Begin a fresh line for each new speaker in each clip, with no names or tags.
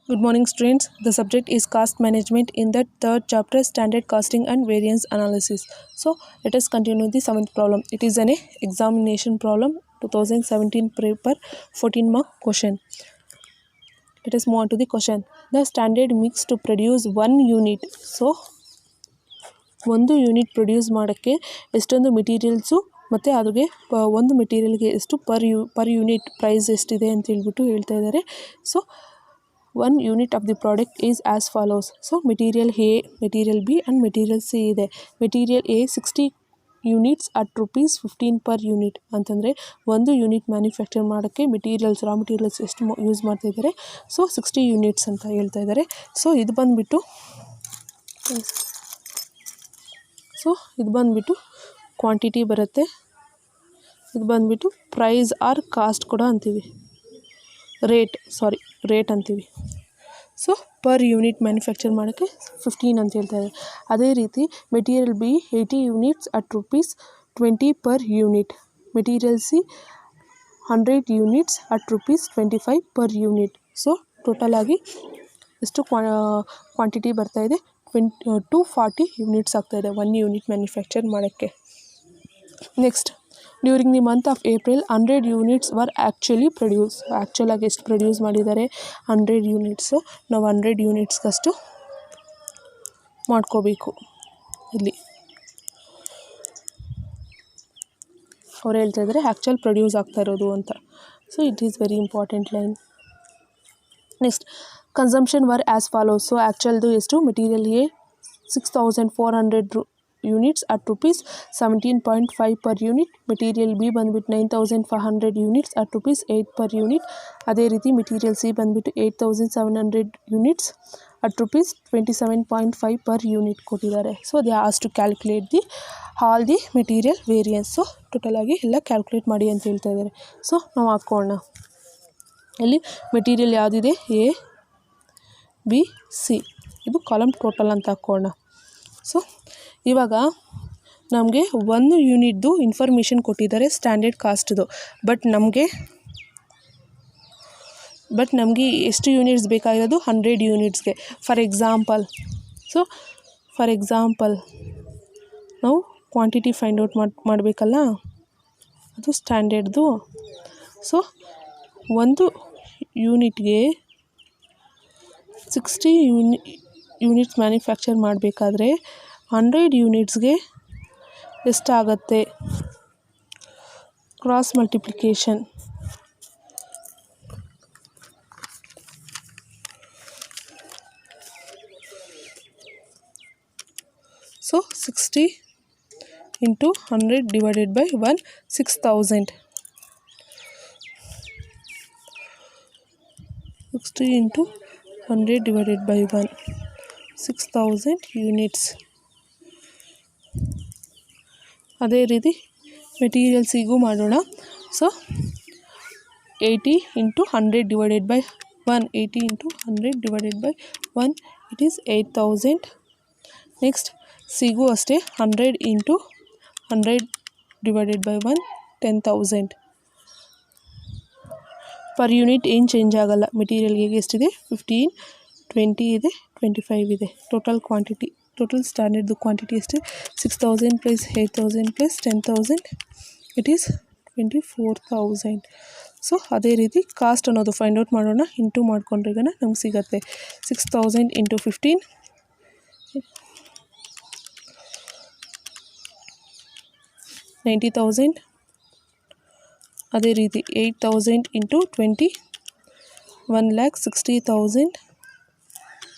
Good morning, students. The subject is cost management in the third chapter, standard costing and variance analysis. So let us continue the seventh problem. It is an examination problem, 2017 paper, 14 mark question. Let us move on to the question. The standard mix to produce 1 unit. So ಒಂದು unit produce ಮಾಡೋಕ್ಕೆ ಎಷ್ಟೊಂದು materials ಮತ್ತು ಅದುಗೆ ಒಂದು ಮೆಟೀರಿಯಲ್ಗೆ ಎಷ್ಟು per unit price ಎಷ್ಟಿದೆ ಅಂತ ಹೇಳ್ಬಿಟ್ಟು ಹೇಳ್ತಾ ಇದ್ದಾರೆ. So 1 unit of the product is as follows. So material A, material B and material C ಇದೆ. Material A 60 units at ₹15 per unit ಅಂತಂದರೆ ಒಂದು ಯೂನಿಟ್ ಮ್ಯಾನುಫ್ಯಾಕ್ಚರ್ ಮಾಡೋಕ್ಕೆ ಮೆಟೀರಿಯಲ್ಸ್ ರಾ ಮೆಟೀರಿಯಲ್ಸ್ ಎಷ್ಟು ಯೂಸ್ ಮಾಡ್ತಾ ಇದ್ದಾರೆ. ಸೊ 60 ಯೂನಿಟ್ಸ್ ಅಂತ ಹೇಳ್ತಾ ಇದ್ದಾರೆ. ಸೊ ಇದು ಬಂದುಬಿಟ್ಟು ಕ್ವಾಂಟಿಟಿ ಬರುತ್ತೆ. ಇದು ಬಂದುಬಿಟ್ಟು ಪ್ರೈಸ್ ಆರ್ ಕಾಸ್ಟ್ ಕೂಡ ಅಂತೀವಿ, ರೇಟ್ ಅಂತೀವಿ. ಸೊ ಪರ್ ಯೂನಿಟ್ ಮ್ಯಾನುಫ್ಯಾಕ್ಚರ್ ಮಾಡೋಕ್ಕೆ 15 ಅಂತ ಹೇಳ್ತಾ ಇದ್ದಾರೆ. ಅದೇ ರೀತಿ material B 80 units at ₹20 per unit. Material C 100 units at ₹25 per unit. So total ಆಗಿ ಎಷ್ಟು ಕ್ವಾಂಟಿಟಿ ಬರ್ತಾಯಿದೆ, 240 ಯೂನಿಟ್ಸ್ ಆಗ್ತಾಯಿದೆ 1 ಯೂನಿಟ್ ಮ್ಯಾನುಫ್ಯಾಕ್ಚರ್ ಮಾಡೋಕ್ಕೆ. Next, during the month of April 100 units were actually produce. ಆ್ಯಕ್ಚುಲಾಗಿ ಎಷ್ಟು ಪ್ರೊಡ್ಯೂಸ್ ಮಾಡಿದ್ದಾರೆ, 100 ಯೂನಿಟ್ಸು. ನಾವು 100 ಯೂನಿಟ್ಸ್ಗಷ್ಟು ಮಾಡ್ಕೋಬೇಕು. ಇಲ್ಲಿ ಅವ್ರು ಹೇಳ್ತಾ ಇದ್ದಾರೆ ಆ್ಯಕ್ಚುಲ್ ಪ್ರೊಡ್ಯೂಸ್ ಆಗ್ತಾ ಇರೋದು ಅಂತ. So it is very important line. Next, consumption were as follows. So ಆ್ಯಕ್ಚುಲ್ದು ಎಷ್ಟು, material A 6400 units at ₹17.5 per unit. Material B ಬಂದುಬಿಟ್ಟು 9500 ಯೂನಿಟ್ಸ್ ಅಟ್ ₹8 ಪರ್ ಯೂನಿಟ್. ಅದೇ ರೀತಿ ಮೆಟೀರಿಯಲ್ ಸಿ ಬಂದುಬಿಟ್ಟು 8700 ಯೂನಿಟ್ಸ್ ಅಟ್ ₹27.5 ಪರ್ ಯೂನಿಟ್ ಕೊಟ್ಟಿದ್ದಾರೆ. So they has to calculate the all the material variance. So ಟೋಟಲಾಗಿ ಎಲ್ಲ calculate ಮಾಡಿ ಅಂತ ಹೇಳ್ತಾ ಇದ್ದಾರೆ. ಸೊ ನಾವು ಹಾಕೋಣ. ಇಲ್ಲಿ ಮೆಟೀರಿಯಲ್ ಯಾವುದಿದೆ, ಎ ಬಿ ಸಿ, ಇದು ಕಾಲಮ್ ಟೋಟಲ್ ಅಂತ ಹಾಕೋಣ. ಸೊ ಇವಾಗ ನಮಗೆ 1 ಯೂನಿಟ್ದು ಇನ್ಫಾರ್ಮೇಷನ್ ಕೊಟ್ಟಿದ್ದಾರೆ ಸ್ಟ್ಯಾಂಡರ್ಡ್ ಕಾಸ್ಟ್ದು. ಬಟ್ ನಮಗೆ ಎಷ್ಟು ಯೂನಿಟ್ಸ್ ಬೇಕಾಗಿರೋದು, 100 ಯೂನಿಟ್ಸ್ಗೆ. ಫಾರ್ ಎಕ್ಸಾಂಪಲ್ ನಾವು ಕ್ವಾಂಟಿಟಿ ಫೈಂಡ್ ಔಟ್ ಮಾಡಬೇಕಲ್ಲ, ಅದು ಸ್ಟ್ಯಾಂಡರ್ಡ್ದು. ಸೊ ಒಂದು ಯೂನಿಟ್ಗೆ 60 ಯೂನಿಟ್ಸ್ ಮ್ಯಾನುಫ್ಯಾಕ್ಚರ್ ಮಾಡಬೇಕಾದ್ರೆ 100 ಯೂನಿಟ್ಸ್ಗೆ ಎಷ್ಟಾಗತ್ತೆ, cross multiplication. So 60 into 100 divided by 1, 6000. 60 into 100 divided by 1, 6000 units. ಅದೇ ರೀತಿ ಮೆಟೀರಿಯಲ್ಸಿಗೂ ಮಾಡೋಣ. So 80 into 100 divided by 1, 80 into 100 divided by 1, it is 8000. Next ಸಿಗೂ ಅಷ್ಟೇ, 100 into 100 divided by 1, 10,000. Per unit ಏನು ಚೇಂಜ್ ಆಗೋಲ್ಲ. ಮೆಟೀರಿಯಲ್ಗೆ ಎಷ್ಟಿದೆ, 15, 20 ಇದೆ, 25 ಇದೆ. ಟೋಟಲ್ ಸ್ಟ್ಯಾಂಡರ್ಡ್ದು ಕ್ವಾಂಟಿಟಿ ಎಷ್ಟಿದೆ, 6000 plus 8000 plus 10,000, it is 24,000. So ಅದೇ ರೀತಿ ಕಾಸ್ಟ್ ಅನ್ನೋದು ಫೈಂಡ್ ಔಟ್ ಮಾಡೋಣ. ಇಂಟು ಮಾಡಿಕೊಂಡ್ರೆ ಈಗ ನಮ್ಗೆ ಸಿಗುತ್ತೆ 6000 ಇಂಟು 15, 90,000. ಅದೇ ರೀತಿ 8000 into 20, 1,60,000.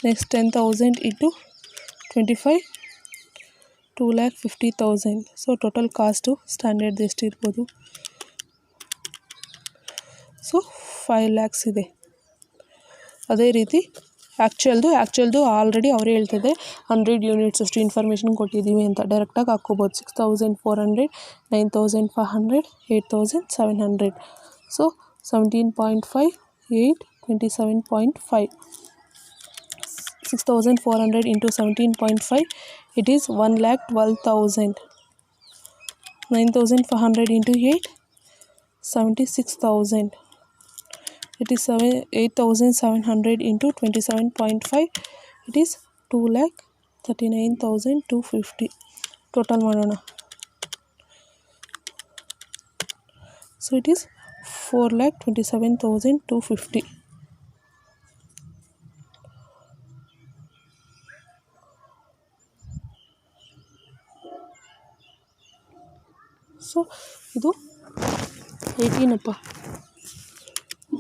Next 10,000 into 25, 2,50,000. So total cost standard ಎಷ್ಟಿರ್ಬೋದು, ಸೊ 5 lakhs ಇದೆ. ಅದೇ ರೀತಿ ಆ್ಯಕ್ಚುಲ್ದು ಆಲ್ರೆಡಿ ಅವರೇ ಹೇಳ್ತಿದ್ದೆ 100 ಯೂನಿಟ್ಸ್ ಅಷ್ಟು ಇನ್ಫಾರ್ಮೇಷನ್ ಕೊಟ್ಟಿದ್ದೀವಿ ಅಂತ. ಡೈರೆಕ್ಟಾಗಿ ಹಾಕ್ಕೋಬೋದು. 6400, 9500, 8700. So 17.5, 8, 27.5. 6400 into 17.5, it is 1,12,000. 9,500 into 8, 76,000. it is 8,700 into 27.5, it is 2,39,250. total ಮಾಡೋಣ. So it is 4,27,250. ಸೊ ಇದು 18 ಅಪ್ಪ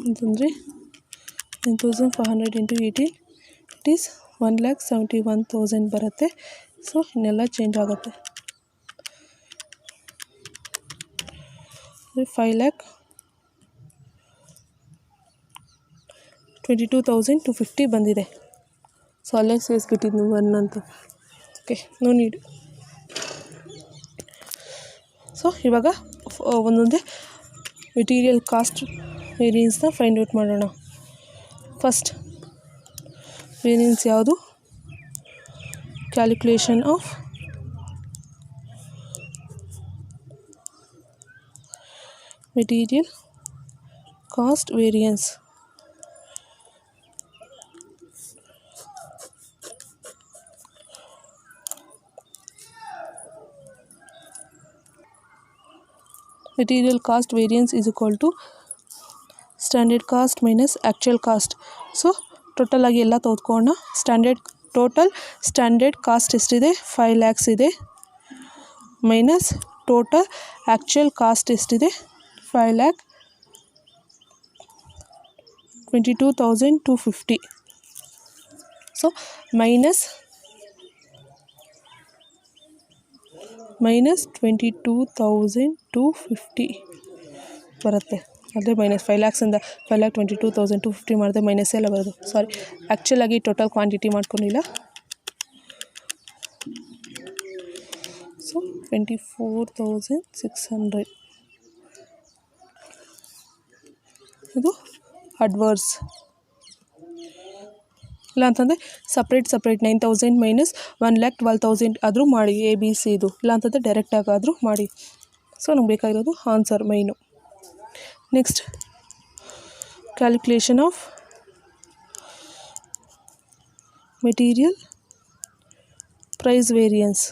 ಅಂತಂದರೆ 9,500 ಇಂಟು 18, ಇಟ್ ಈಸ್ 1,71,000 ಬರುತ್ತೆ. ಸೊ ಇನ್ನೆಲ್ಲ ಚೇಂಜ್ ಆಗುತ್ತೆ. 5,22,250 ಬಂದಿದೆ. ಸೊ ಅಲ್ಲೇ ಸೇರಿಸ್ಬಿಟ್ಟಿದ್ದು 1 ಅಂತ. Okay, no need. ಸೊ ಇವಾಗ ಒಂದೊಂದೇ ಮೆಟೀರಿಯಲ್ ಕಾಸ್ಟ್ ವೇರಿಯನ್ಸ್ನ ಫೈಂಡ್ ಔಟ್ ಮಾಡೋಣ. ಫಸ್ಟ್ ವೇರಿಯನ್ಸ್ ಯಾವುದು? Calculation of material cost variance. Material cost variance is equal to standard cost minus actual cost. So total ಆಗಿ ಎಲ್ಲ ತೆಗೆದುಕೊಳ್ಳೋಣ. ಟೋಟಲ್ ಸ್ಟ್ಯಾಂಡರ್ಡ್ ಕಾಸ್ಟ್ ಎಷ್ಟಿದೆ? 5 lakhs ಇದೆ. Minus total actual cost ಎಷ್ಟಿದೆ? 5,22,250. So minus 22,250 ಬರುತ್ತೆ. ಅದೇ ಮೈನಸ್ 5 lakhs-ಇಂದ 5,22,250 ಮಾಡಿದ್ರೆ ಮೈನಸ್ ಎಲ್ಲ ಬರೋದು. ಸಾರಿ, ಆ್ಯಕ್ಚುಲಾಗಿ ಟೋಟಲ್ ಕ್ವಾಂಟಿಟಿ ಮಾಡ್ಕೊಂಡಿಲ್ಲ. ಸೊ 24,600 ಇದು ಅಡ್ವರ್ಸ್. ಇಲ್ಲ ಅಂತಂದರೆ ಸಪ್ರೇಟ್ 9,000 ಮೈನಸ್ 1,12,000 ಆದರೂ ಮಾಡಿ, ABC ಇದು. ಇಲ್ಲ ಅಂತಂದರೆ ಡೈರೆಕ್ಟಾಗಾದರೂ ಮಾಡಿ. ಸೊ ನಮ್ಗೆ ಬೇಕಾಗಿರೋದು ಆನ್ಸರ್ ಮೈನು. Next calculation of material price variance.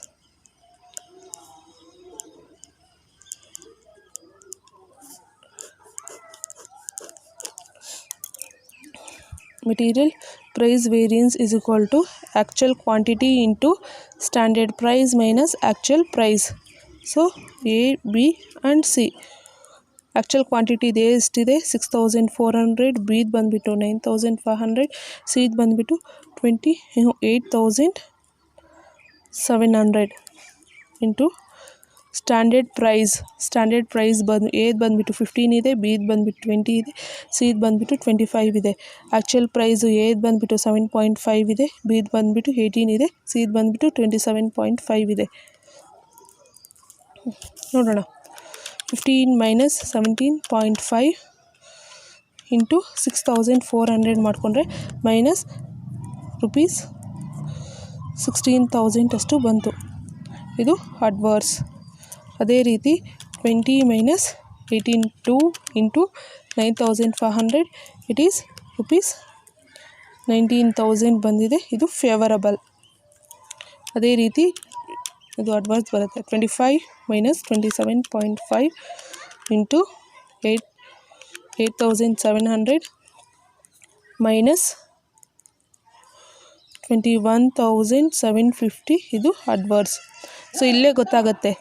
Material price variance is equal to actual quantity into standard price minus actual price. So A, B and C. Actual quantity ಇದೆ ಎಷ್ಟಿದೆ? 6,400. B ಬಂದುಬಿಟ್ಟು 9,500. C ಬಂದುಬಿಟ್ಟು 28,700 into standard price ಬಂದು A ಬಂದುಬಿಟ್ಟು 15 ಇದೆ, B ಬಂದುಬಿಟ್ಟು 20 ಇದೆ, C ಬಂದುಬಿಟ್ಟು 25 ಇದೆ. ಆ್ಯಕ್ಚುಯಲ್ ಪ್ರೈಸು A ಬಂದುಬಿಟ್ಟು 7.5 ಇದೆ, B ಬಂದುಬಿಟ್ಟು 18 ಇದೆ, C ಬಂದುಬಿಟ್ಟು 27.5 ಇದೆ. ನೋಡೋಣ. 15 ಮೈನಸ್ 17.5 ಇಂಟು 6,400 ಮಾಡಿಕೊಂಡ್ರೆ ಮೈನಸ್ ರುಪೀಸ್ 16,000 ಅಷ್ಟು ಬಂತು. ಇದು ಅಡ್ವರ್ಸ್. ಅದೇ ರೀತಿ 20 minus 18 into 9,500, it is rupees 19,000 ಬಂದಿದೆ. ಇದು ಫೇವರಬಲ್. ಅದೇ ರೀತಿ ಇದು ಅಡ್ವರ್ಸ್ ಬರುತ್ತೆ. 25 ಮೈನಸ್ 27.5 ಇಂಟು 8,700 ಮೈನಸ್ 21,750 ಇದು ಅಡ್ವರ್ಸ್. ಸೊ ಇಲ್ಲೇ ಗೊತ್ತಾಗುತ್ತೆ,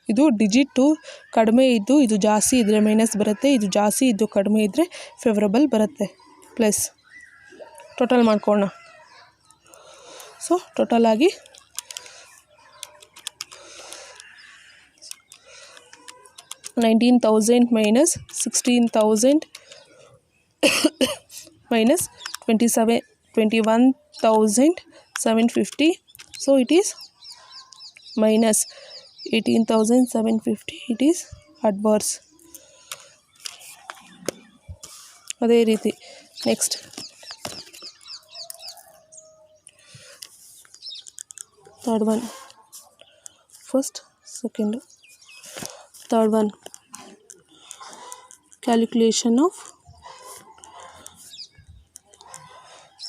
ಇದು ಡಿಜಿಟು ಕಡಿಮೆ ಇದ್ದು ಇದು ಜಾಸ್ತಿ ಇದ್ದರೆ ಮೈನಸ್ ಬರುತ್ತೆ, ಇದು ಜಾಸ್ತಿ ಇದ್ದು ಕಡಿಮೆ ಇದ್ದರೆ ಫೇವರಬಲ್ ಬರುತ್ತೆ. ಪ್ಲಸ್ ಟೋಟಲ್ ಮಾಡ್ಕೊಳ್ಳೋಣ. ಸೊ ಟೋಟಲ್ ಆಗಿ 19,000 minus 16,000 minus 21,750. So it is minus 18,750. It is adverse. ಅದೇ ರೀತಿ next third one. First, second, third one. Calculation of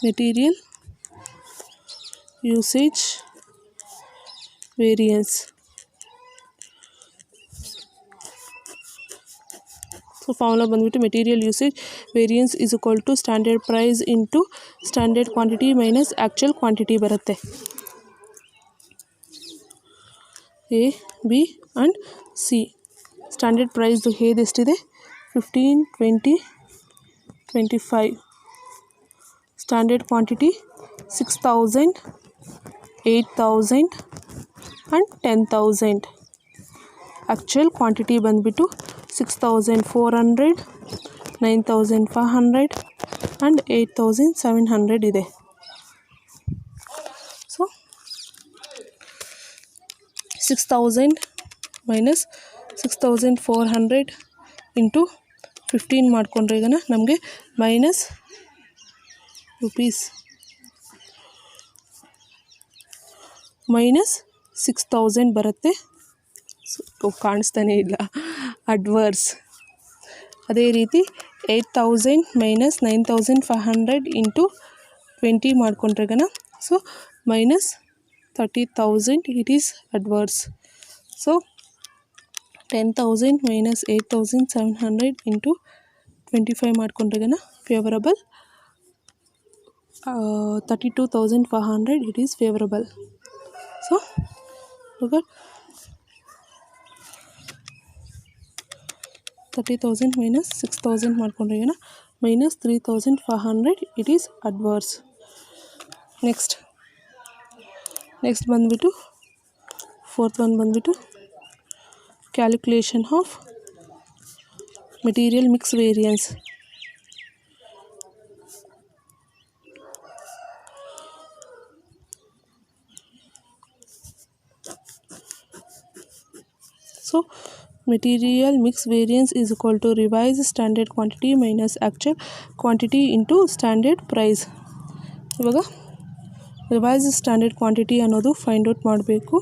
material usage variance. So formula ಬಂದ್ಬಿಟ್ಟು material usage variance is equal to standard price into standard quantity minus actual quantity ಬರುತ್ತೆ. A, B and C. Standard price ಎಷ್ಟಿದೆ 15, 20, 25. Standard quantity 6,000, 8,000 and 10,000. Actual quantity ಬಂದ್ಬಿಟ್ಟು 6,400, 9,500 and 8,700 ಇದೆ. So 6,000 minus 6,400 into 15 ಮಾಡಿಕೊಂಡ್ರೆ ಈಗ ನಮಗೆ minus -6,000 ಬರುತ್ತೆ. So ಕಾಣಿಸ್ತಾನೆ ಇಲ್ಲ ಅಡ್ವರ್ಸ್. ಅದೇ ರೀತಿ 8,000 minus 9,500 ಇಂಟು 20 ಮಾಡಿಕೊಂಡ್ರೆ so -30,000 it is adverse. So 10,000 minus 8,700 into 25 ಮಾಡಿಕೊಂಡ್ರೆ favourable. 32,500 it is favorable. So look at 30,000 minus 6,000 ಮಾಡಿಕೊಂಡ್ರೆ minus 3,500 it is adverse. next ಬಂದ್ಬಿಟ್ಟು fourth one ಬಂದ್ಬಿಟ್ಟು calculation of material mix variance. So material mix variance is equal to revised standard quantity minus actual quantity into standard price. ಇವಾಗ revise standard quantity ಅನ್ನೋದು find out ಮಾಡಬೇಕು.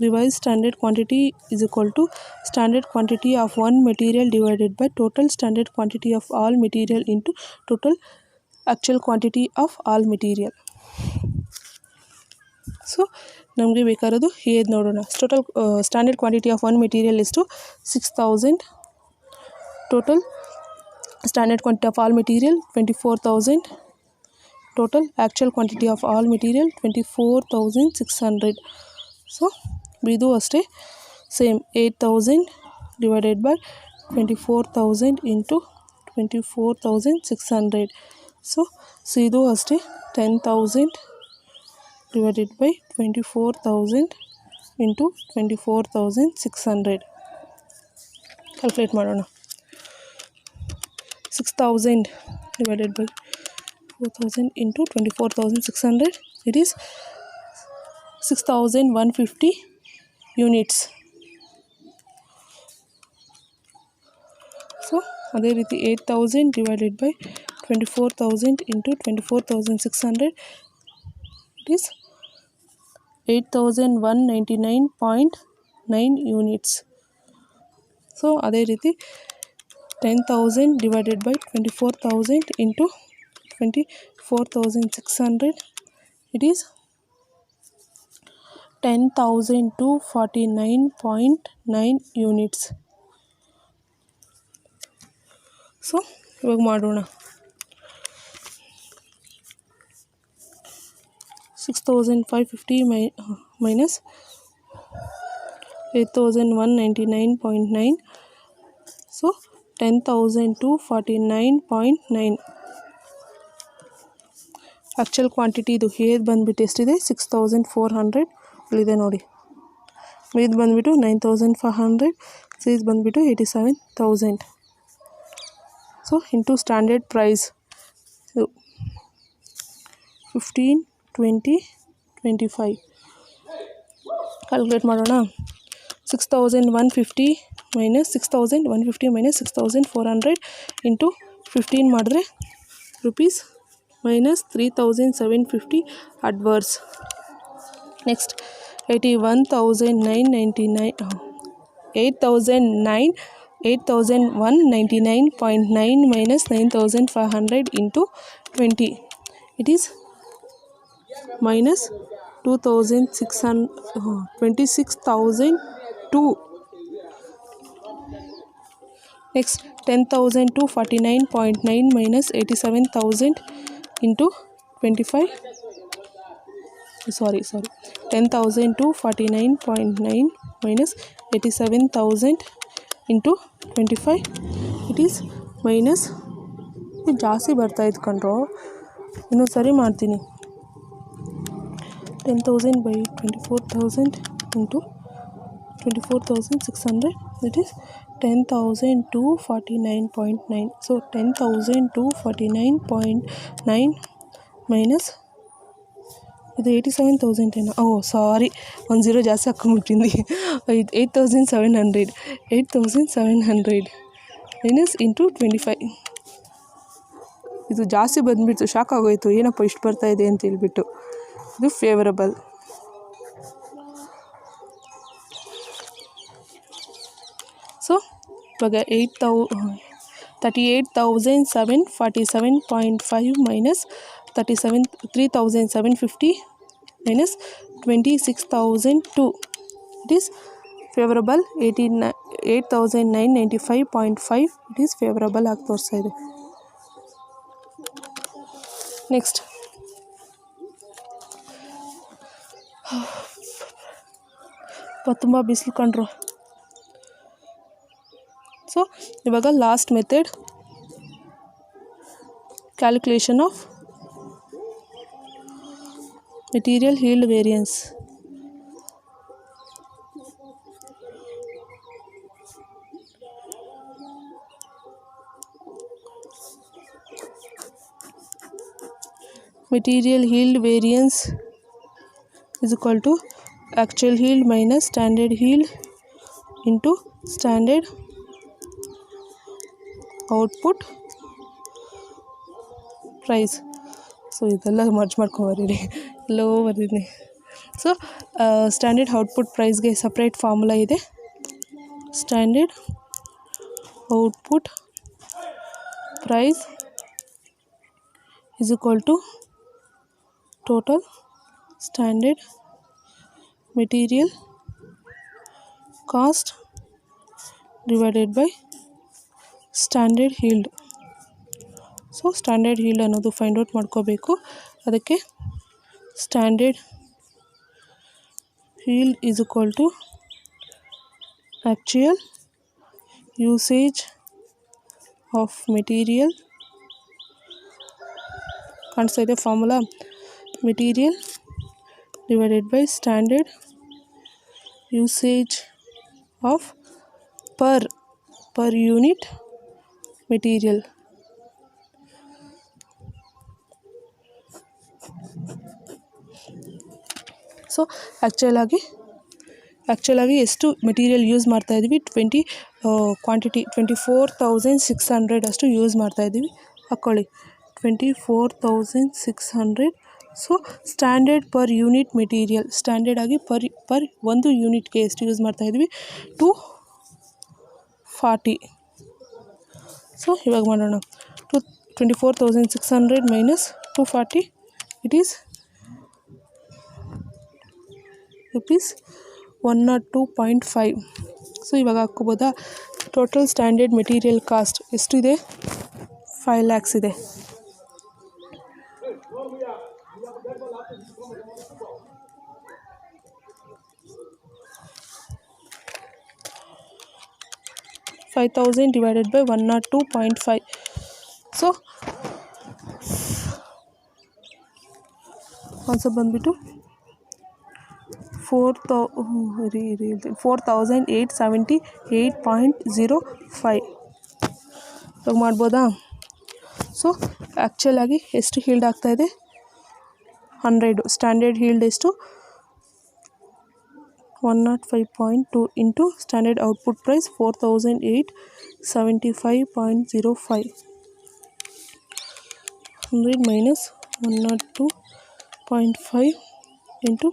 Revise standard quantity is equal to standard quantity of one material divided by total standard quantity of all material into total actual quantity of all material. So ನಮಗೆ ಬೇಕಾಗಿರೋದು ಹೇಗೆ ನೋಡೋಣ. Total standard quantity of one material ಎಷ್ಟು 6,000. Total standard quantity of all material 24,000. Total actual quantity of all material 24,600. So ಇದು ಅಷ್ಟೇ same 8,000 divided by 24,000 into 24,600. So ಇದು ಅಷ್ಟೇ 10,000 divided by 24,000 into 24,600. calculate ಮಾಡೋಣ. 6,000 divided by 4,000 into 24,600 it is 6,150 units. So ಅದೇ ರೀತಿ 8,000 divided by 24,000 into 24,600 it is 8,199.9 units. So ಅದೇ ರೀತಿ 10,000 divided by 24,000 into 24,600 it is 10,249.9 units. So ಇವಾಗ ಮಾಡೋಣ. 6,550 minus 8,199.9. ಸೊ 10,249.9. ಆ್ಯಕ್ಚುಯಲ್ ಕ್ವಾಂಟಿಟಿ ಇದು ಹೇರ್ ಬಂದುಬಿಟ್ಟು ಎಷ್ಟಿದೆ 6,400 ಇಲ್ಲಿದೆ ನೋಡಿ. ಇದು ಬಂದುಬಿಟ್ಟು 9,500. ಸೈಜ್ ಬಂದುಬಿಟ್ಟು 87,000. So into standard price 15, 20, 25. Calculate ಮಾಡೋಣ. 6,150 minus 6,400 ಇಂಟು 15 ಮಾಡಿದ್ರೆ rupees minus 3,750 adverse. Next 8,199.9 minus 9,500 into 20. it is minus 26,002. Next, 10,249.9 minus 87,000 into 25. Sorry. 10,249.9 minus 87,000 into 25. It is minus. ಇದು ಜಾಸ್ತಿ ಬರ್ತಾ ಇತ್ತು ಕಣ್ರೋ, ಇನ್ನೊಂದು ಸರಿ ಮಾಡ್ತೀನಿ. 10,000 by 24,000 into 24,600, that is 10,249.9. So 10,249.9 minus ಇದು 87,000 ಏನೋ, ಓ ಸಾರಿ, ಒಂದು ಝೀರೋ ಜಾಸ್ತಿ ಹಾಕ್ಕೊಂಡ್ಬಿಟ್ಟಿನಿ. 8,700 ಮೈನಸ್ ಇಂಟು 25. ಇದು ಜಾಸ್ತಿ ಬಂದುಬಿಡ್ತು, ಶಾಕ್ ಆಗೋಯ್ತು, ಏನಪ್ಪ ಇಷ್ಟು ಬರ್ತಾಯಿದೆ ಅಂತ ಹೇಳ್ಬಿಟ್ಟು. ಇದು ಫೇವರಬಲ್. ಸೊ ಇವಾಗ 38,747.5 minus 3,750 minus 26,002. It is favorable. 8,995.5. It is favorable ಆಗಿ ತೋರಿಸ್ತಾ ಇದೆ. ನೆಕ್ಸ್ಟ್ ತುಂಬ ಬಿಸಿಲು ಕಂಡ್ರು. ಸೊ ಇವಾಗ last method, calculation of material yield variance. Material yield variance is equal to actual yield minus standard yield into standard output price. So ಇದೆಲ್ಲ merge ಮಾಡ್ಕೊಂಬರೀರಿ, ಎಲ್ಲೋ ಬರ್ದಿದ್ದೀನಿ. ಸೊ ಸ್ಟ್ಯಾಂಡರ್ಡ್ ಔಟ್ಪುಟ್ ಪ್ರೈಸ್ಗೆ ಸಪ್ರೇಟ್ ಫಾರ್ಮುಲಾ ಇದೆ. Standard output price is equal to total standard material cost divided by standard yield. So standard yield ಅನ್ನೋದು find out ಮಾಡ್ಕೋಬೇಕು. ಅದಕ್ಕೆ standard yield is equal to actual usage of material. ಕಾಣಿಸ್ತಾ ಇದೆ formula, material divided by standard usage of per unit material. So ಆ್ಯಕ್ಚುಲಾಗಿ ಎಷ್ಟು material use ಮಾಡ್ತಾಯಿದ್ವಿ, quantity 24,600 ಅಷ್ಟು use ಮಾಡ್ತಾಯಿದ್ದೀವಿ. ಹಾಕ್ಕೊಳ್ಳಿ 24,600. So standard per unit material, standard ಆಗಿ ಪರ್ ಒಂದು ಯೂನಿಟ್ಗೆ ಎಷ್ಟು ಯೂಸ್ ಮಾಡ್ತಾಯಿದ್ವಿ, 240. ಸೊ ಇವಾಗ ಮಾಡೋಣ. 24,600 minus 240, it is rupees 102.5. So ಇವಾಗ ಹಾಕ್ಕೋಬೋದಾ? ಟೋಟಲ್ ಸ್ಟ್ಯಾಂಡರ್ಡ್ ಮೆಟೀರಿಯಲ್ ಕಾಸ್ಟ್ ಎಷ್ಟಿದೆ? 5 lakhs ಇದೆ. $5,000 divided by 102.5. ಸೊ ಆನ್ಸರ್ ಬಂದುಬಿಟ್ಟು 4,878.05. ಇವಾಗ ಮಾಡ್ಬೋದಾ? ಸೊ ಆ್ಯಕ್ಚುಲಾಗಿ ಎಷ್ಟು ಹೀಲ್ಡ್ ಆಗ್ತಾಯಿದೆ? 100. ಸ್ಟ್ಯಾಂಡರ್ಡ್ ಹೀಲ್ಡ್ ಎಷ್ಟು? 105.2 into standard output price 4,875.05. 100 minus 102.5 into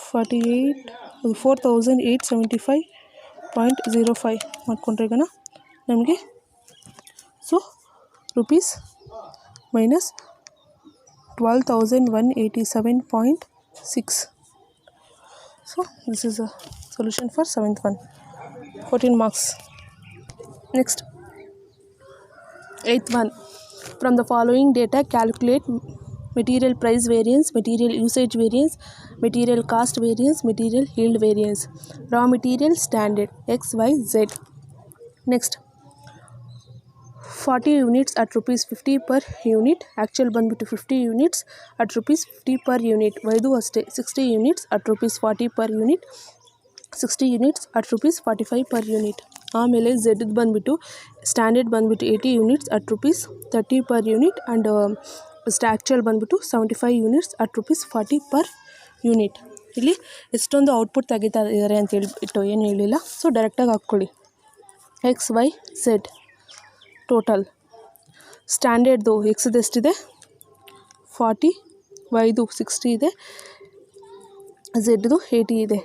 4,875.05 ಮಾಡಿಕೊಂಡ್ರೆ ಈಗ ನಮಗೆ so rupees minus 12,187.6. So this is a solution for 7th one, 14 marks. Next, 8th one, from the following data calculate material price variance, material usage variance, material cost variance, material yield variance. Raw material standard X, Y, Z. Next, 40 units at rupees 50 per unit, actual ಬಂದ್ಬಿಟ್ಟು 50 units at rupees 50 per unit. ವೈದು ಅಷ್ಟೇ 60 units at rupees 40 per unit, 60 units at rupees 45 per unit. ಆಮೇಲೆ Z ಬಂದ್ಬಿಟ್ಟು standard ಬಂದ್ಬಿಟ್ಟು 80 units at rupees 30 per unit and actual ಬಂದ್ಬಿಟ್ಟು 75 units at rupees 40 per unit. ಇಲ್ಲಿ ಎಷ್ಟೊಂದು output ತೆಗಿತಾ ಇದ್ದಾರೆ ಅಂತ ಹೇಳ್ಬಿಟ್ಟು ಏನು ಹೇಳಿಲ್ಲ, ಸೊ ಡೈರೆಕ್ಟಾಗಿ ಹಾಕ್ಕೊಳ್ಳಿ. X Y Z total. ಸ್ಟ್ಯಾಂಡರ್ಡ್ದು ಎಕ್ಸ್ದು ಎಷ್ಟಿದೆ 40, ವೈದು 60 ಇದೆ, ಝೆಡ್ದು 80 ಇದೆ.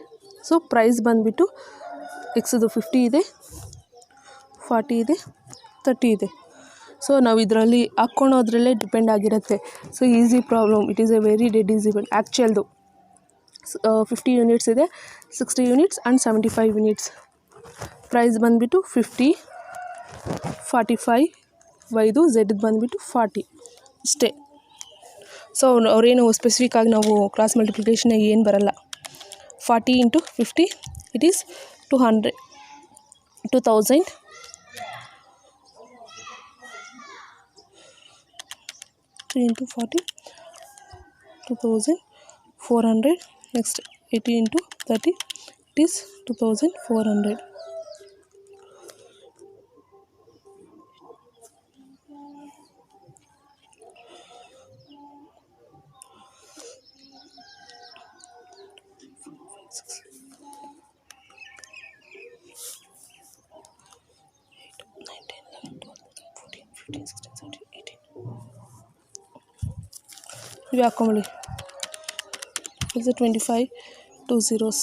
ಸೊ ಪ್ರೈಸ್ ಬಂದುಬಿಟ್ಟು ಎಕ್ಸ್ದು 50 ಇದೆ, 40 ಇದೆ, 30 ಇದೆ. ಸೊ ನಾವು ಇದರಲ್ಲಿ ಹಾಕ್ಕೊಳೋದ್ರಲ್ಲೇ ಡಿಪೆಂಡ್ ಆಗಿರುತ್ತೆ. So easy problem, it is a very dead easible. ಆ್ಯಕ್ಚುಯಲ್ದು 50 units ಇದೆ, 60 units ಆ್ಯಂಡ್ 75 units. ಪ್ರೈಸ್ ಬಂದುಬಿಟ್ಟು 50, 45, ವೈದು ಝೆಡ್ ಬಂದುಬಿಟ್ಟು 40 ಇಷ್ಟೇ. ಸೊ ಅವರೇನು ಸ್ಪೆಸಿಫಿಕ್ ಆಗಿ ನಾವು ಕ್ರಾಸ್ ಮಲ್ಟಿಪ್ಲಿಕೇಶನಾಗಿ ಏನು ಬರಲ್ಲ. 40 into 50 it is 200, 2000, 3 into 40, 2400. Next 80 into 30 it is 2400. ಇವು ಹಾಕೊಂಬಿಡಿ. is a 25, 2 zeros,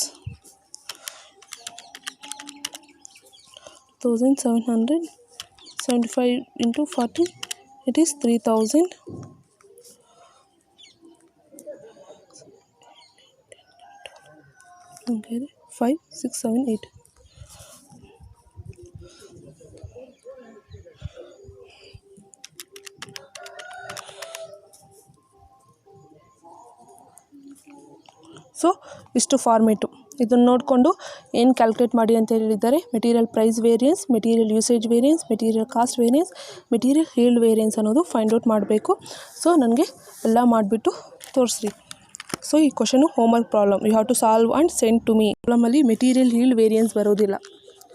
1700, 75 into 40 it is 3000. Okay, 5, 6, 7, 8. So ಇಷ್ಟು ಫಾರ್ಮೇಟು. ಇದನ್ನು ನೋಡಿಕೊಂಡು ಏನು ಕ್ಯಾಲ್ಕುಲೇಟ್ ಮಾಡಿ ಅಂತ ಹೇಳಿದ್ದಾರೆ. Material price variance, material usage variance, material cost variance, material yield variance ಅನ್ನೋದು ಫೈಂಡ್ ಔಟ್ ಮಾಡಬೇಕು. ಸೊ ನನಗೆ ಎಲ್ಲ ಮಾಡಿಬಿಟ್ಟು ತೋರಿಸ್ರಿ. ಸೊ ಈ question homework problem, you have to solve and send to me. ಪ್ರಾಬ್ಲಮಲ್ಲಿ ಮೆಟೀರಿಯಲ್ ಯೀಲ್ಡ್ ವೇರಿಯನ್ಸ್ ಬರೋದಿಲ್ಲ.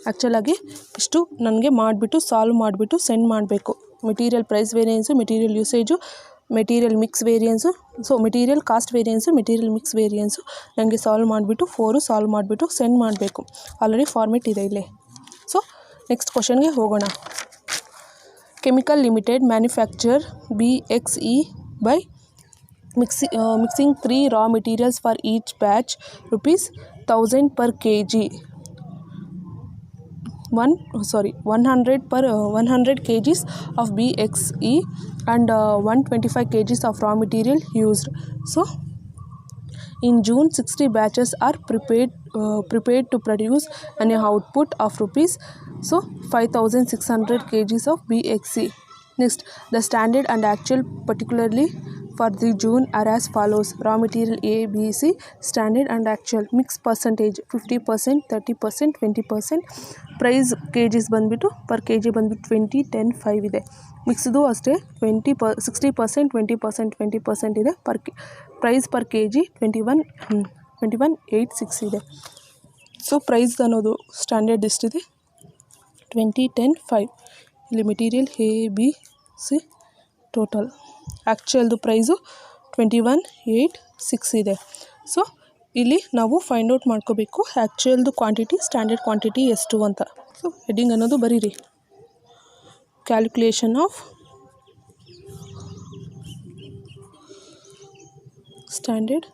ಆ್ಯಕ್ಚುಲಾಗಿ ಇಷ್ಟು ನನಗೆ ಮಾಡಿಬಿಟ್ಟು ಸಾಲ್ವ್ ಮಾಡಿಬಿಟ್ಟು ಸೆಂಡ್ ಮಾಡಬೇಕು. Material price variance, material usage, material mix variance, so material cost variance, material mix variance ನನಗೆ solve ಮಾಡಿಬಿಟ್ಟು 4 ಸಾಲ್ವ್ ಮಾಡಿಬಿಟ್ಟು ಸೆಂಡ್ ಮಾಡಬೇಕು. ಆಲ್ರೆಡಿ ಫಾರ್ಮೇಟ್ ಇದೆ ಇಲ್ಲೇ. ಸೊ ನೆಕ್ಸ್ಟ್ ಕ್ವಶನ್ಗೆ ಹೋಗೋಣ. Chemical limited manufacture BXE by mixing 3 raw materials for each batch, rupees 1000 per kg. 100 kgs of BXE and 125 kgs of raw material used. So in June 60 batches are prepared to produce an output of rupees 5600 kgs of BXE. Next, the standard and actual particularly for the June are as follows. Raw material A, B, C, standard and actual. Mix percentage 50%, 30%, 20%. Price kgs ಬಂದುಬಿಟ್ಟು per kg ಬಂದುಬಿಟ್ಟು 20, 10, 5 ಇದೆ. ಮಿಕ್ಸ್ದು ಅಷ್ಟೇ 60%, 20%, 20% ಇದೆ. Price per kg 21,860 ಇದೆ. So price ಅನ್ನೋದು standard ಎಷ್ಟಿದೆ 20, 10, 5. ಇಲ್ಲಿ ಮೆಟೀರಿಯಲ್ A, B, C ಟೋಟಲ್. ಆ್ಯಕ್ಚುಯಲ್ದು ಪ್ರೈಸು 21,860 ಇದೆ. ಸೊ ಇಲ್ಲಿ ನಾವು ಫೈಂಡ್ ಔಟ್ ಮಾಡ್ಕೋಬೇಕು ಆ್ಯಕ್ಚುಯಲ್ದು ಕ್ವಾಂಟಿಟಿ, ಸ್ಟ್ಯಾಂಡರ್ಡ್ ಕ್ವಾಂಟಿಟಿ ಎಷ್ಟು ಅಂತ. ಸೊ ಹೆಡ್ಡಿಂಗ್ ಅನ್ನೋದು ಬರೀರಿ. Calculation of standard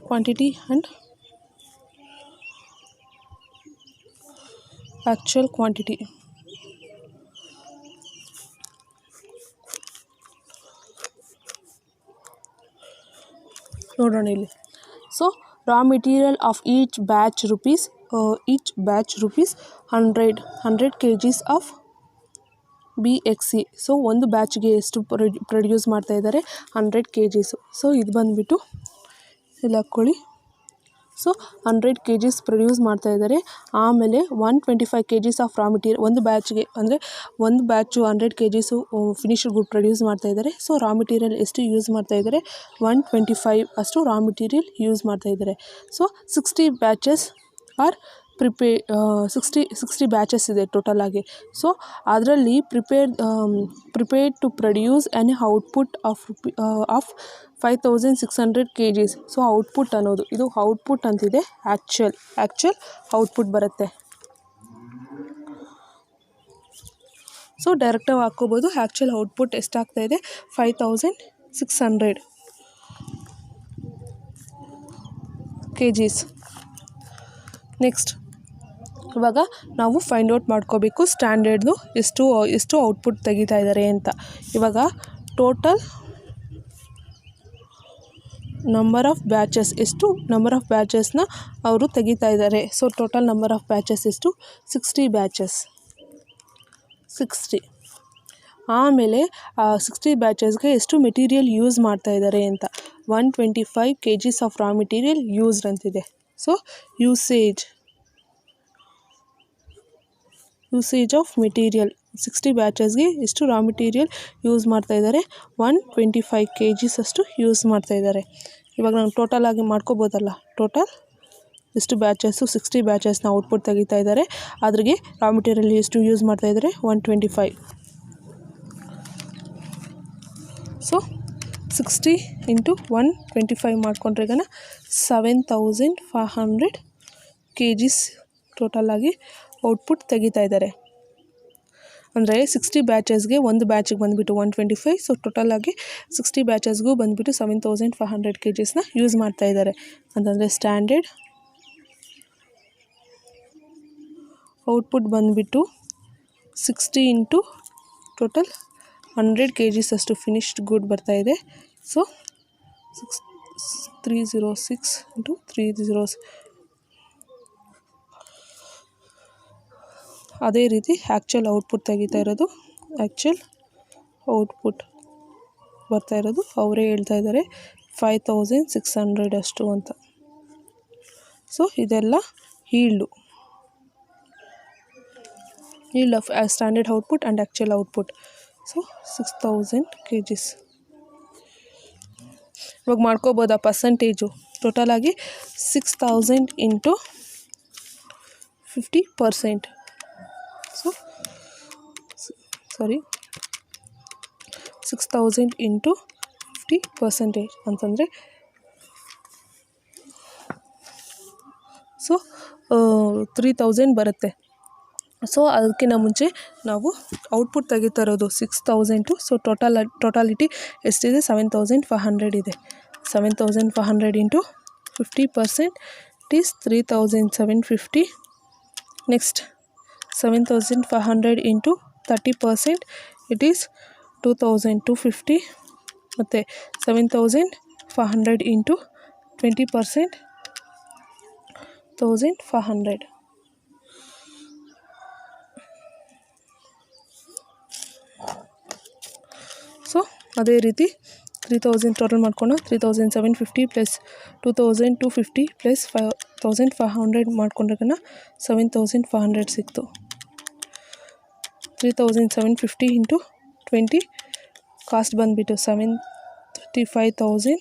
quantity and actual quantity. ನೋಡೋಣ ಇಲ್ಲಿ. So raw material of each batch rupees 100 kgs of BXC. So ಒಂದು ಬ್ಯಾಚ್ಗೆ ಎಷ್ಟು ಪ್ರೊಡ್ಯೂಸ್ ಮಾಡ್ತಾ ಇದ್ದಾರೆ, 100 kgs. ಸೊ ಇದು ಬಂದುಬಿಟ್ಟು ಇಲ್ಲಿ ಹಾಕ್ಕೊಳ್ಳಿ. ಸೊ 100 kgs ಪ್ರೊಡ್ಯೂಸ್ ಮಾಡ್ತಾ ಇದ್ದಾರೆ. ಆಮೇಲೆ 125 kgs ಆಫ್ ರಾ ಮೆಟೀರಿಯಲ್ ಒಂದು ಬ್ಯಾಚ್ಗೆ, ಅಂದರೆ ಒಂದು batch 100 kgs finished good produce ಮಾಡ್ತಾ ಇದ್ದಾರೆ. ಸೊ ರಾ ಮೆಟೀರಿಯಲ್ ಎಷ್ಟು ಯೂಸ್ ಮಾಡ್ತಾ ಇದ್ದಾರೆ, 125 ಅಷ್ಟು ರಾ ಮೆಟೀರಿಯಲ್ ಯೂಸ್ ಮಾಡ್ತಾ ಇದ್ದಾರೆ. ಸೊ 60 ಬ್ಯಾಚಸ್ ಆರ್ 60 ಬ್ಯಾಚಸ್ ಇದೆ ಟೋಟಲ್ ಆಗಿ. ಸೊ ಅದರಲ್ಲಿ prepared to produce an output of 5600 kgs. So output ಅನ್ನೋದು ಇದು ಔಟ್ಪುಟ್ ಅಂತಿದೆ, ಆ್ಯಕ್ಚುಯಲ್ ಔಟ್ಪುಟ್ ಬರುತ್ತೆ. ಸೊ ಡೈರೆಕ್ಟಾಗಿ ಹಾಕ್ಕೋಬೋದು. ಆ್ಯಕ್ಚುಯಲ್ ಔಟ್ಪುಟ್ ಎಷ್ಟಾಗ್ತಾ ಇದೆ, 5600 kgs. ನೆಕ್ಸ್ಟ್ ಇವಾಗ ನಾವು ಫೈಂಡ್ ಔಟ್ ಮಾಡ್ಕೋಬೇಕು ಸ್ಟ್ಯಾಂಡರ್ಡ್ದು ಎಷ್ಟು ಔಟ್ಪುಟ್ ತೆಗಿತಾ ಇದ್ದಾರೆ ಅಂತ. ಇವಾಗ ಟೋಟಲ್ ನಂಬರ್ ಆಫ್ ಬ್ಯಾಚಸ್, ಎಷ್ಟು ನಂಬರ್ ಆಫ್ ಬ್ಯಾಚಸ್ನ ಅವರು ತೆಗಿತಾ ಇದ್ದಾರೆ. So total number of batches ಎಷ್ಟು, 60 ಬ್ಯಾಚಸ್, 60. ಆಮೇಲೆ 60 ಬ್ಯಾಚಸ್ಗೆ ಎಷ್ಟು ಮೆಟೀರಿಯಲ್ ಯೂಸ್ ಮಾಡ್ತಾ ಇದ್ದಾರೆ ಅಂತ, 125 kgs of raw material used ಅಂತಿದೆ. ಸೊ ಯೂಸೇಜ್ ಆಫ್ ಮೆಟೀರಿಯಲ್ 60 ಬ್ಯಾಚಸ್ಗೆ ಎಷ್ಟು ರಾ ಮೆಟೀರಿಯಲ್ ಯೂಸ್ ಮಾಡ್ತಾ ಇದ್ದಾರೆ, 125 kgs ಅಷ್ಟು ಯೂಸ್ ಮಾಡ್ತಾ ಇದ್ದಾರೆ. ಇವಾಗ ನಾವು ಟೋಟಲ್ ಆಗಿ ಮಾಡ್ಕೋಬೋದಲ್ಲ, ಟೋಟಲ್ ಎಷ್ಟು ಬ್ಯಾಚಸ್ಸು 60 ಬ್ಯಾಚಸ್ನ ಔಟ್ಪುಟ್ ತೆಗಿತಾ ಇದ್ದಾರೆ, ಅದ್ರಿಗೆ ರಾ ಮೆಟೀರಿಯಲ್ ಎಷ್ಟು ಯೂಸ್ ಮಾಡ್ತಾ ಇದ್ದಾರೆ, 125. ಸೊ 60 × 125 ಮಾಡಿಕೊಂಡ್ರೆ 7500 kgs ಟೋಟಲ್ ಆಗಿ ಔಟ್ಪುಟ್ ತೆಗಿತಾ ಇದ್ದಾರೆ. ಅಂದರೆ 60 ಬ್ಯಾಚಸ್ಗೆ ಒಂದು ಬ್ಯಾಚಿಗೆ ಬಂದುಬಿಟ್ಟು 125. ಸೊ ಟೋಟಲ್ ಆಗಿ 60 ಬ್ಯಾಚಸ್ಗೂ ಬಂದುಬಿಟ್ಟು 7500 kgsನ ಯೂಸ್ ಮಾಡ್ತಾ ಇದ್ದಾರೆ. ಅಂತಂದರೆ ಸ್ಟ್ಯಾಂಡರ್ಡ್ ಔಟ್ಪುಟ್ ಬಂದುಬಿಟ್ಟು 60 × ಟೋಟಲ್ 100 kgs ಅಷ್ಟು ಫಿನಿಶ್ಡ್ ಗುಡ್ ಬರ್ತಾ ಇದೆ. ಸೊ 306 × 306. ಅದೇ ರೀತಿ ಆ್ಯಕ್ಚುಯಲ್ ಔಟ್ಪುಟ್ ತೆಗಿತಾ ಇರೋದು, ಆ್ಯಕ್ಚುಯಲ್ ಔಟ್ಪುಟ್ ಬರ್ತಾ ಇರೋದು ಅವರೇ ಹೇಳ್ತಾ ಇದ್ದಾರೆ 5600 ಅಷ್ಟು ಅಂತ. ಸೊ ಇದೆಲ್ಲ yield of standard output and actual output. So 6000 kgs. ಇವಾಗ ಮಾಡ್ಕೋಬೋದಾ ಪರ್ಸಂಟೇಜು, ಟೋಟಲ್ ಆಗಿ 6000 × 50%. ಸೊ 6000 × 50% ಅಂತಂದರೆ ಸೊ 3000 ಬರುತ್ತೆ. ಸೊ ಅದಕ್ಕಿಂತ ಮುಂಚೆ ನಾವು ಔಟ್ಪುಟ್ ತೆಗಿತಾ ಇರೋದು 6000. ಸೊ ಟೋಟಾಲಿಟಿ ಎಷ್ಟಿದೆ, 7500 ಇದೆ. 7500 × 50% it is 3750. Next 7500 × 30% it is 2250. ಮತ್ತು 7500 × 20% 1500. ಸೊ ಅದೇ ರೀತಿ 3000 ಟೋಟಲ್ ಮಾಡ್ಕೊಂಡು 3750 ಪ್ಲಸ್ 2250 ಪ್ಲಸ್ 5500 ಮಾಡ್ಕೊಂಡ್ರೆ 7500 ಸಿಕ್ತು. 3750 × 20 ಕಾಸ್ಟ್ ಬಂದುಬಿಟ್ಟು 735,000.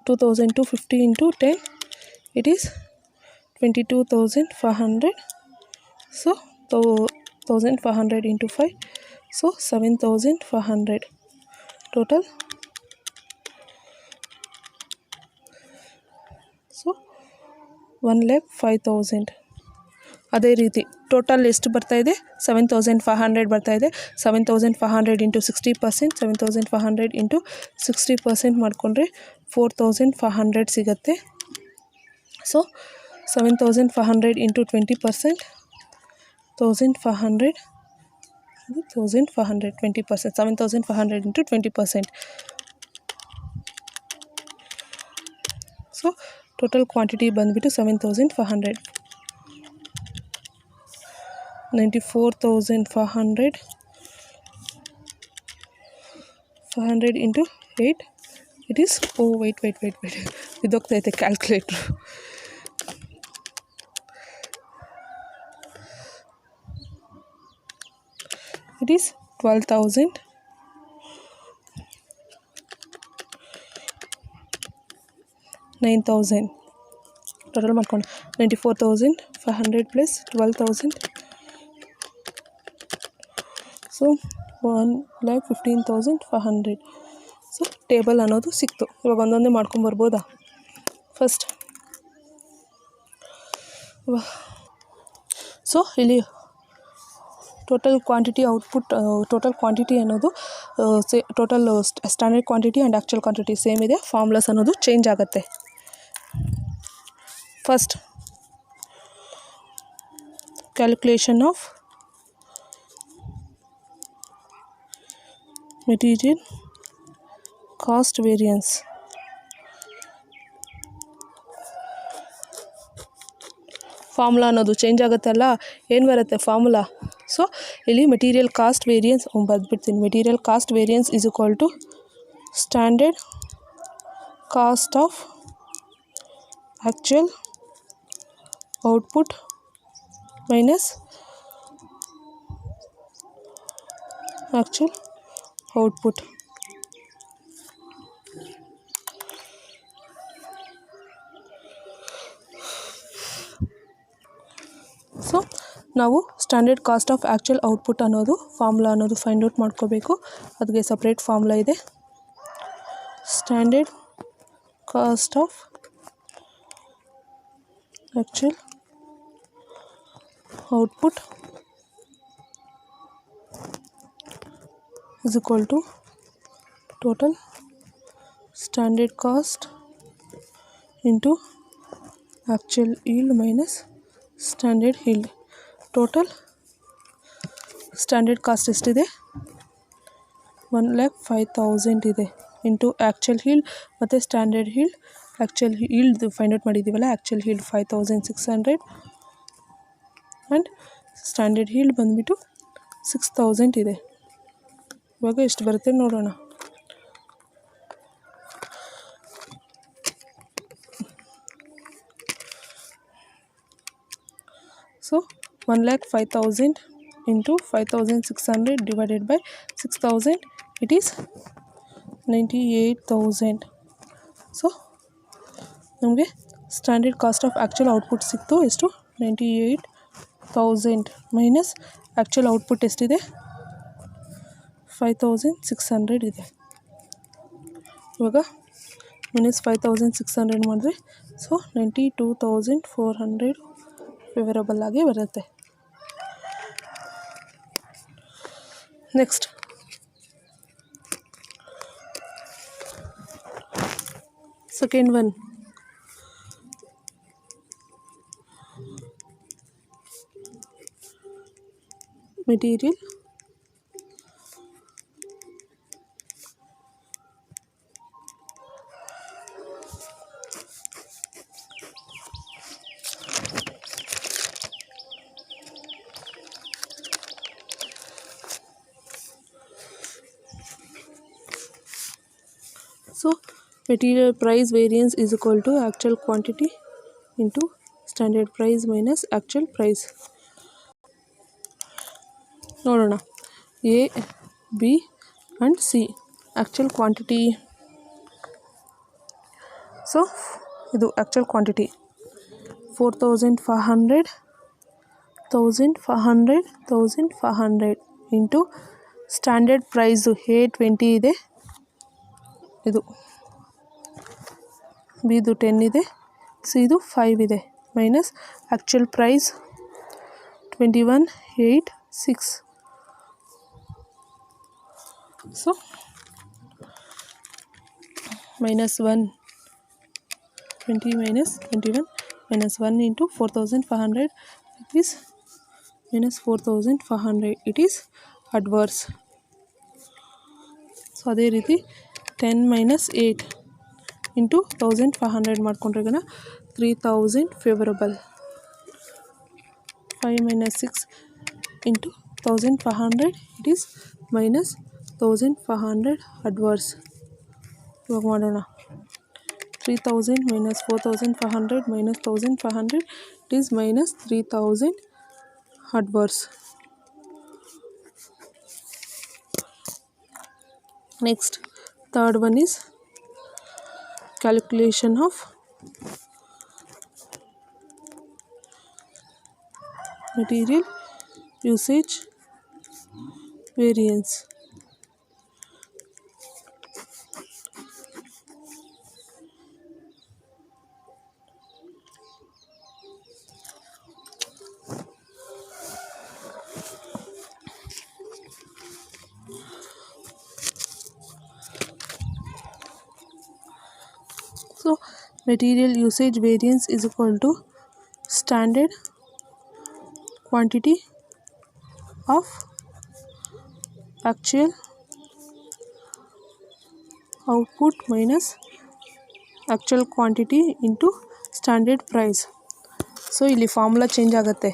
2250 × 10 it is 22,500. So 1500 × 5, so 7500 total. So 1,05,000. ಅದೇ ರೀತಿ ಟೋಟಲ್ ಎಷ್ಟು ಬರ್ತಾ ಇದೆ, 7500 ಬರ್ತಾ ಇದೆ. 7500 × 60%, 7500 × 60% ಮಾಡಿಕೊಂಡ್ರೆ 4500 ಸಿಗುತ್ತೆ. ಸೊ 7500 × 20%, 1500 20% 20%, 7500 × 20%. ಸೊ ಟೋಟಲ್ ಕ್ವಾಂಟಿಟಿ ಬಂದುಬಿಟ್ಟು 7500, 94,500 into 8, it is, oh wait ಇದೋಗ್ತೈತೆ ಕ್ಯಾಲ್ಕುಲೇಟ್ರು. It is 12,000, 9,000 total ಮಾಡ್ಕೊಂಡು 94,500 ಪ್ಲಸ್ 12,000, ಸೊ 1,15,500. ಸೊ ಟೇಬಲ್ ಅನ್ನೋದು ಸಿಕ್ತು. ಇವಾಗ ಒಂದೊಂದೇ ಮಾಡ್ಕೊಂಬರ್ಬೋದಾ? ಫಸ್ಟ್ ಸೊ ಇಲ್ಲಿ total quantity output, total quantity ಅನ್ನೋದು total standard quantity and actual quantity same ಇದೆ. ಫಾರ್ಮುಲಾಸ್ ಅನ್ನೋದು ಚೇಂಜ್ ಆಗುತ್ತೆ. First calculation of material cost variance. Formula ಅನ್ನೋದು ಚೇಂಜ್ ಆಗುತ್ತಲ್ಲ, ಏನು ಬರುತ್ತೆ ಫಾರ್ಮುಲಾ? ಸೊ ಇಲ್ಲಿ ಮೆಟೀರಿಯಲ್ ಕಾಸ್ಟ್ ವೇರಿಯನ್ಸ್ ಬರೆದ್ಬಿಡ್ತೀನಿ. Material cost variance is equal to standard cost of actual output minus actual output. So ನಾವು standard cost of actual output ಅನ್ನೋದು formula ಅನ್ನೋದು find out ಮಾಡ್ಕೋಬೇಕು. ಅದಕ್ಕೆ ಸಪ್ರೇಟ್ ಫಾರ್ಮುಲಾ ಇದೆ. Standard cost of actual output is equal to total standard cost into actual yield minus standard yield. Total standard cost ಎಷ್ಟಿದೆ? 1,05,000 ಇದೆ. Into actual yield ಮತ್ತು standard yield. Actual yield find out ಮಾಡಿದ್ದೀವಲ್ಲ, actual yield 5,600 and standard yield ಬಂದುಬಿಟ್ಟು 6,000 ಇದೆ. ಇವಾಗ ಎಷ್ಟು ಬರುತ್ತೆ ನೋಡೋಣ. So 1,05,000 into 5,600 divided by 6,000, it is 98,000. So ನಮಗೆ standard cost of actual output ಸಿಕ್ತು. ಎಷ್ಟು? 98,000 ಮೈನಸ್ ಆ್ಯಕ್ಚುಯಲ್ ಔಟ್ಪುಟ್ ಎಷ್ಟಿದೆ? 5,600 ಇದೆ. ಇವಾಗ ಮೈನಸ್ 5,600 ಮಾಡಿದ್ರೆ ಸೊ 92,400 ಫೇವರಬಲ್ ಆಗಿ ಬರುತ್ತೆ. Next second one, material so material price variance is equal to actual quantity into standard price minus actual price. ನೋಡೋಣ, A, B and C actual quantity. So ಇದು actual quantity 4,500, 1,500, 1,500 into standard price A20 ಇದೆ, ಇದು ಬಿದು 10 ಇದೆ, ಸಿದು 5 ಇದೆ, minus actual price 21,860. So minus 1, 20 minus 21 minus 1 into 4,500, it is minus 4,500, it is adverse. So ಅದೇ ರೀತಿ 10 minus 8 ಇಂಟು 1500 ಮಾಡಿಕೊಂಡ್ರೆ ಈಗ 3000 favourable. 5 minus 6 into 1500 it is minus 1500 adverse. ಇವಾಗ ಮಾಡೋಣ. 3000 minus 4500 minus 1500 it is minus 3000 adverse. Next, third one is calculation of material usage variance. So material usage variance is equal to standard quantity of actual output minus actual quantity into standard price. So ಇಲ್ಲಿ formula change ಆಗುತ್ತೆ.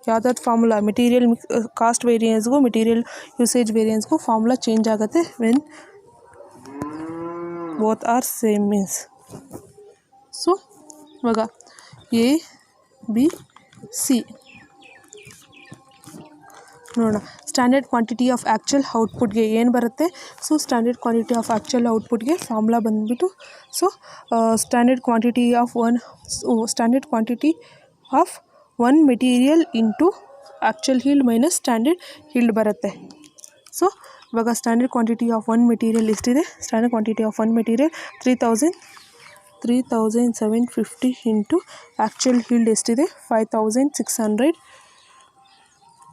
ಯಾವುದಾದ್ರು formula material cost ವೇರಿಯನ್ಸ್ಗೂ material usage ವೇರಿಯನ್ಸ್ಗೂ formula change ಆಗುತ್ತೆ when both are same means. So ಇವಾಗ A B C ನೋಡೋಣ. Standard quantity of actual ಔಟ್ಪುಟ್ಗೆ ಏನು ಬರುತ್ತೆ? So standard quantity of actual ಔಟ್ಪುಟ್ಗೆ ಫಾರ್ಮುಲಾ ಬಂದುಬಿಟ್ಟು standard quantity of one material into actual yield minus standard yield ಬರುತ್ತೆ. So ಇವಾಗ standard quantity of one material ಎಷ್ಟಿದೆ? Standard quantity of one material 3750 into actual healed ಎಷ್ಟಿದೆ? 5600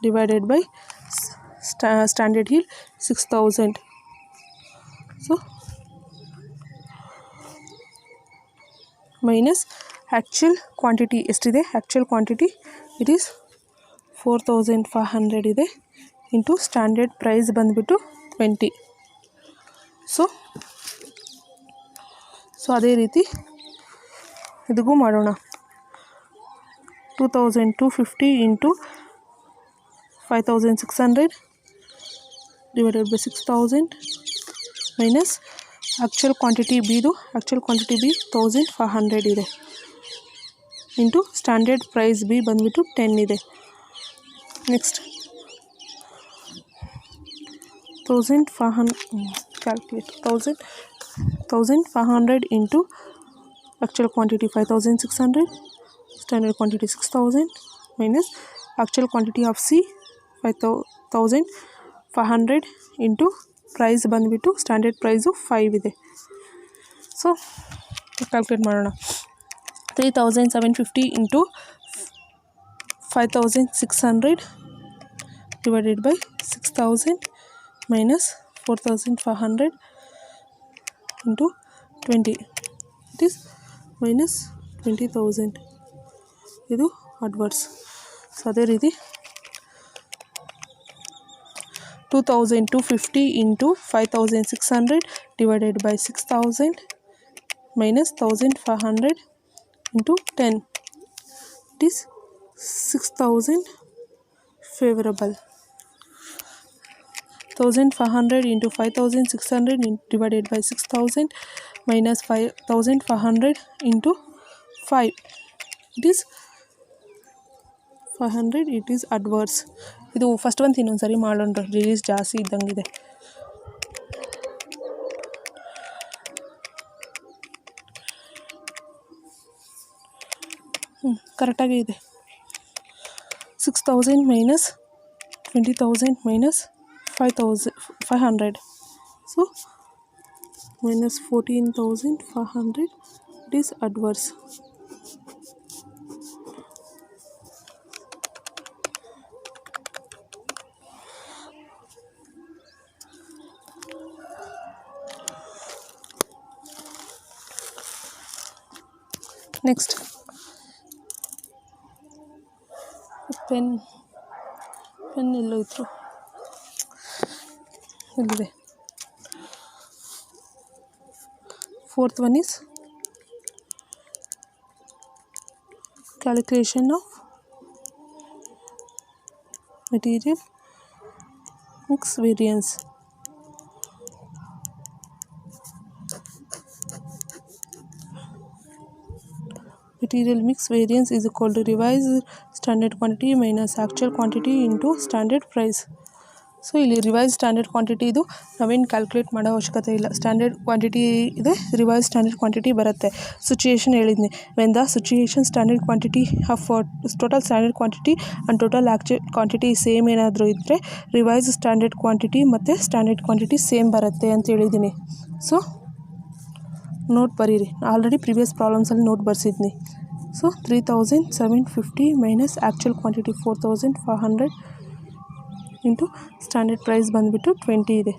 divided by standard yield 6000. So minus actual quantity ಎಷ್ಟಿದೆ? actual quantity it is 4500 ಇದೆ into standard price ಬಂದುಬಿಟ್ಟು 20. So ಅದೇ ರೀತಿ ಇದಕ್ಕೂ ಮಾಡೋಣ. 2250 into 5600 divided by 6000 minus actual quantity ಬಿದು actual quantity B 1500 ಇದೆ into standard price B ಬಂದುಬಿಟ್ಟು 10 ಇದೆ. Next 1500 into actual quantity 5600 standard quantity 6000 minus actual quantity of C 5500 into price ಬಂದುಬಿಟ್ಟು ಸ್ಟ್ಯಾಂಡರ್ಡ್ ಪ್ರೈಸು 5 ಇದೆ. ಸೊ ಕ್ಯಾಲ್ಕುಲೇಟ್ ಮಾಡೋಣ. 3750 into 5600 divided by 6000 minus 4500 into 20 it is minus 20,000. ಇದು adverse. So ಅದೇ ರೀತಿ 2250 into 5600 divided by 6000 minus 1500 into 10 it is 6000 favorable. 1500 into 5600 divided by 6000 minus 5500 into 5 it is 500 it is adverse. ಇದು first ಒಂದು ಇನ್ನೊಂದು ಸರಿ ಮಾಡೋಣ. Release ಜಾಸ್ತಿ ಇದ್ದಂಗಿದೆ. ಕರೆಕ್ಟಾಗಿ ಇದೆ. 6000 minus 20,000 minus 500 so minus 14,500 it is adverse. Next, pen ಎಲ್ಲೋಯ್ತು? ಇಲ್ಲಿದೆ. Fourth one is calculation of material mix variance. Material mix variance is equal to revised standard quantity minus actual quantity into standard price. So ಇಲ್ಲಿ revise standard quantity ಇದು ನಾವೇನು calculate ಮಾಡೋ ಅವಶ್ಯಕತೆ ಇಲ್ಲ. Standard quantity ಇದೆ, revise standard quantity ಬರುತ್ತೆ. Situation ಹೇಳಿದ್ನಿ, when the situation standard quantity of total standard quantity and total actual quantity same ಏನಾದರೂ ಇದ್ದರೆ ರಿವೈಸ್ ಸ್ಟ್ಯಾಂಡರ್ಡ್ ಕ್ವಾಂಟಿಟಿ ಮತ್ತು ಸ್ಟ್ಯಾಂಡರ್ಡ್ ಕ್ವಾಂಟಿಟಿ ಸೇಮ್ ಬರುತ್ತೆ ಅಂತ ಹೇಳಿದ್ದೀನಿ. ಸೊ ನೋಟ್ ಬರೀರಿ, ಆಲ್ರೆಡಿ ಪ್ರೀವಿಯಸ್ ಪ್ರಾಬ್ಲಮ್ಸಲ್ಲಿ ನೋಟ್ ಬರ್ಸಿದ್ನಿ. So 3750 minus actual quantity 4500 into standard price ಬಂದುಬಿಟ್ಟು 20 ಇದೆ.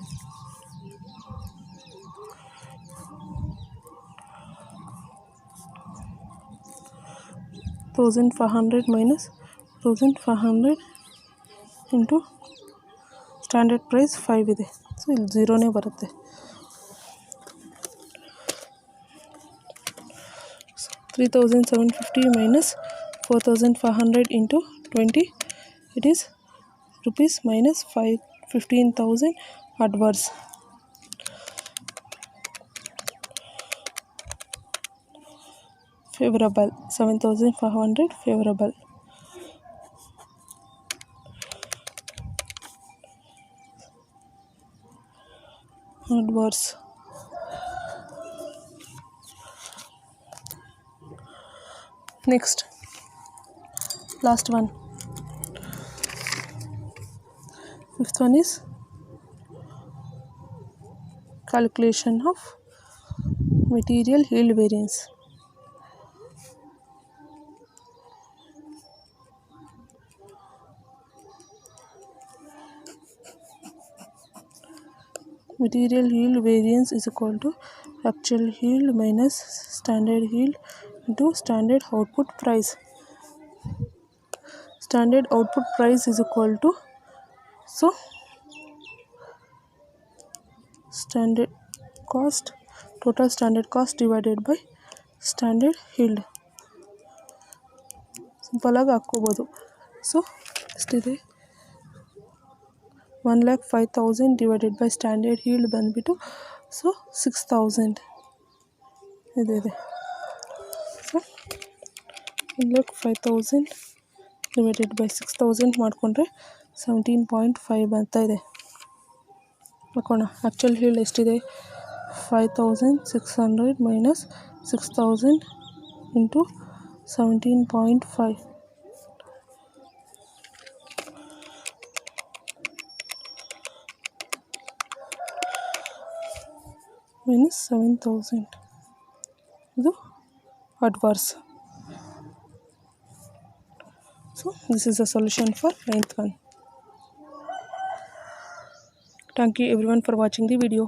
$1500 ಮೈನಸ್ 1500 ಇಂಟು ಸ್ಟ್ಯಾಂಡರ್ಡ್ ಪ್ರೈಸ್ 5 ಇದೆ. ಸೊ ಇಲ್ಲಿ 0ನೇ ಬರುತ್ತೆ. 3750 minus 4500 into 20, it is rupees minus 15,000 adverse. Favorable 7,500 favorable. Adverse. Next, last one. Fifth one is calculation of material yield variance. Material yield variance is equal to actual yield minus standard yield into standard output price. Standard output price is equal to, so standard cost, total standard cost divided by standard yield. Simple ಆಗಿ ಹಾಕ್ಕೋಬೋದು. So ಎಷ್ಟಿದೆ, 1,05,000 divided by standard yield ಬಂದುಬಿಟ್ಟು so 6000 ಇದೆ. So 1,05,000 divided by 6000 ಮಾಡಿಕೊಂಡ್ರೆ 17.5 ಅಂತ ಇದೆ. ಹಾಕೋಣ. Actual yield ಎಷ್ಟಿದೆ, 5600 ಮೈನಸ್ 6000 ಇಂಟು 17.5 minus 7000. ಇದು adverse. So this is the solution for 9th one. Thank you everyone for watching the video.